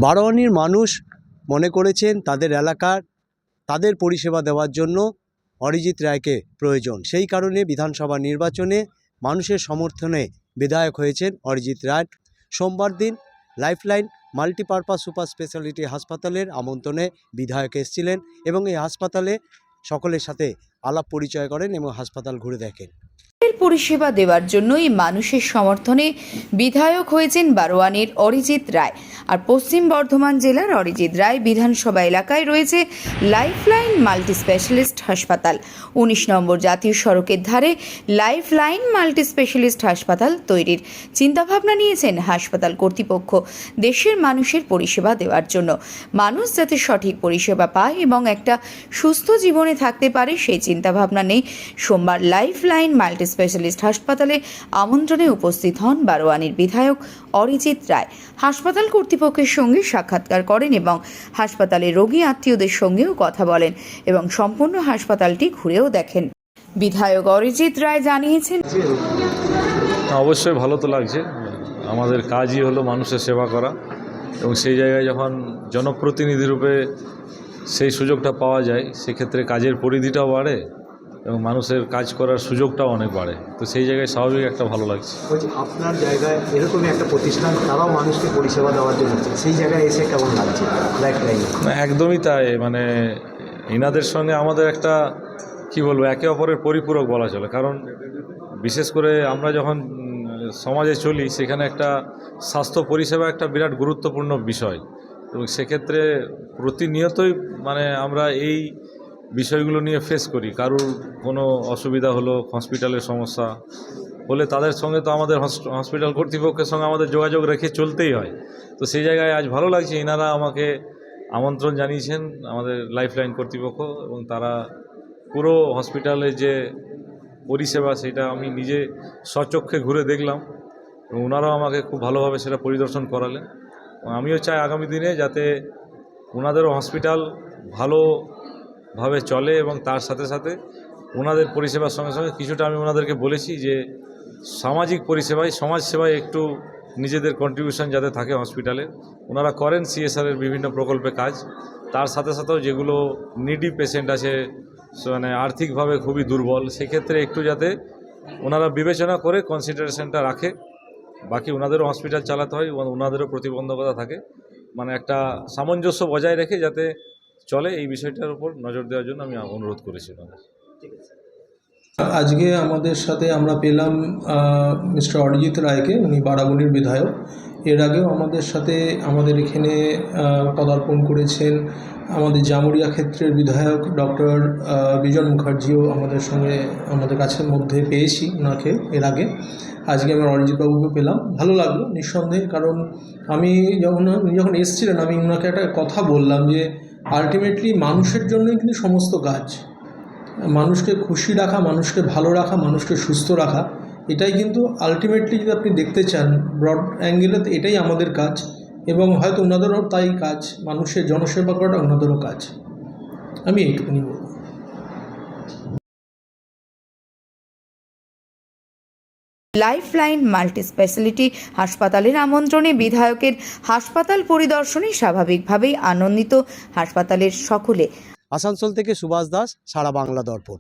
বারোয়ানির মানুষ মনে করেছেন তাদের এলাকার তাদের পরিষেবা দেওয়ার জন্য অরিজিৎ রায়কে প্রয়োজন। সেই কারণে বিধানসভা নির্বাচনে মানুষের সমর্থনে বিধায়ক হয়েছেন অরিজিৎ রায়। সোমবার দিন লাইফলাইন মাল্টিপারপাস সুপার স্পেশালিটি হাসপাতালের আমন্ত্রণে বিধায়ক এসেছিলেন এবং এই হাসপাতালে সকলের সাথে আলাপ পরিচয় করেন এবং হাসপাতাল ঘুরে দেখেন। পরিষেবা দেওয়ার জন্যই মানুষের সমর্থনে বিধায়ক হয়েছেন বারোয়ানির অরিজিৎ রায়। আর পশ্চিম বর্ধমান জেলার অরিজিৎ রায় বিধানসভা এলাকায় রয়েছে লাইফলাইন মাল্টি স্পেশালিস্ট হাসপাতাল। 19 নম্বর জাতীয় সড়কের ধারে লাইফলাইন মাল্টি স্পেশালিস্ট হাসপাতাল তৈরির চিন্তাভাবনা নিয়েছেন হাসপাতাল কর্তৃপক্ষ। দেশের মানুষের পরিষেবা দেওয়ার জন্য, মানুষ যাতে সঠিক পরিষেবা পায় এবং একটা সুস্থ জীবনে থাকতে পারে সেই চিন্তাভাবনা নেই সোমবার লাইফলাইন মাল্টি স্পেশালিস্ট হাসপাতালে আমন্ত্রণে উপস্থিত হন বারোয়ানির বিধায়ক অরিজিৎ রায়। হাসপাতাল কর্তৃপক্ষের সঙ্গে সাক্ষাৎকার করেন এবং হাসপাতালের রোগী আত্মীয়দের সঙ্গেও কথা বলেন এবং সম্পূর্ণ হাসপাতালটি ঘুরেও দেখেন। বিধায়ক অরিজিৎ রায় জানিয়েছেন, অবশ্যই ভালো তো লাগছে। আমাদের কাজই হলো মানুষের সেবা করা এবং সেই জায়গায় যখন জনপ্রতিনিধি রূপে সেই সুযোগটা পাওয়া যায় সেক্ষেত্রে কাজের পরিধিটাও বাড়ে এবং মানুষের কাজ করার সুযোগটাও অনেক বাড়ে। তো সেই জায়গায় স্বাভাবিক একটা ভালো লাগছে। বলছি, আপনার জায়গায় এরকমই একটা প্রতিষ্ঠান, তারাও মানুষকে পরিষেবা দেওয়ার জন্য সেই জায়গায় এসে কেমন লাগছে? একদমই তাই। মানে এনাদের সঙ্গে আমাদের একটা কি বলবো, একে অপরের পরিপূরক বলা চলে। কারণ বিশেষ করে আমরা যখন সমাজে চলি সেখানে একটা স্বাস্থ্য পরিষেবা একটা বিরাট গুরুত্বপূর্ণ বিষয় এবং সেক্ষেত্রে প্রতিনিয়তই মানে আমরা এই বিষয়গুলো নিয়ে ফেস করি। কারুর কোনো অসুবিধা হলো, হসপিটালের সমস্যা হলে তাদের সঙ্গে তো আমাদের হসপিটাল কর্তৃপক্ষের সঙ্গে আমাদের যোগাযোগ রেখে চলতেই হয়। তো সেই জায়গায় আজ ভালো লাগছে, এনারা আমাকে আমন্ত্রণ জানিয়েছেন আমাদের লাইফলাইন কর্তৃপক্ষ এবং তারা পুরো হসপিটালে যে পরিষেবা সেটা আমি নিজে স্বচক্ষে ঘুরে দেখলাম এবং ওনারাও আমাকে খুব ভালোভাবে সেটা পরিদর্শন করালেন। আমিও চাই আগামী দিনে যাতে ওনাদেরও হসপিটাল ভালোভাবে চলে এবং তার সাথে সাথে ওনাদের পরিষেবার সঙ্গে সঙ্গে কিছুটা আমি ওনাদেরকে বলেছি যে সামাজিক পরিষেবায়, সমাজ সেবায় একটু নিজেদের কন্ট্রিবিউশন যাতে থাকে হসপিটালে। ওনারা করেন সিএসআরের বিভিন্ন প্রকল্পে কাজ, তার সাথে সাথেও যেগুলো নিডি পেশেন্ট আছে মানে আর্থিকভাবে খুবই দুর্বল, সেক্ষেত্রে একটু যাতে ওনারা বিবেচনা করে কনসিডারেশনটা রাখে। বাকি ওনাদেরও হসপিটাল চালাতে হয়, ওনাদেরও প্রতিবন্ধকতা থাকে, মানে একটা সামঞ্জস্য বজায় রেখে যাতে চলে এই বিষয়টার উপর নজর দেওয়ার জন্য আমি অনুরোধ করেছি ওনাদের। আজকে আমাদের সাথে আমরা পেলাম মিস্টার অরিজিৎ রায়কে, উনি বারাবণীর বিধায়ক। এর আগেও আমাদের সাথে আমাদের এখানে পদার্পণ করেছেন আমাদের জামুরিয়া ক্ষেত্রের বিধায়ক ডক্টর বিজন মুখার্জিও আমাদের কাছের মধ্যে পেয়েছি ওনাকে এর আগে। আজকে আমরা অরিজিৎবাবুকে পেলাম, ভালো লাগলো নিঃসন্দেহে। কারণ আমি যখন এসেছিলেন আমি ওনাকে একটা কথা বললাম যে আলটিমেটলি মানুষের জন্যই কিন্তু সমস্ত কাজ, মানুষকে খুশি রাখা, মানুষকে ভালো রাখা, মানুষকে সুস্থ রাখা, এটাই কিন্তু আলটিমেটলি যদি আপনি দেখতে চান ব্রড অ্যাঙ্গেলে তো এটাই আমাদের কাজ। এবং হয়তো ওনাদেরও তাই কাজ, মানুষের জনসেবা করাটা ওনাদেরও কাজ। আমি এইটুকুনি বলব। লাইফলাইন মাল্টি স্পেশালিটি হাসপাতালের আমন্ত্রণে বিধায়কের হাসপাতাল পরিদর্শনে স্বাভাবিকভাবেই আনন্দিত হাসপাতালের সকলে। আসানসোল থেকে সুভাষ দাস, সারা বাংলা দর্পণ।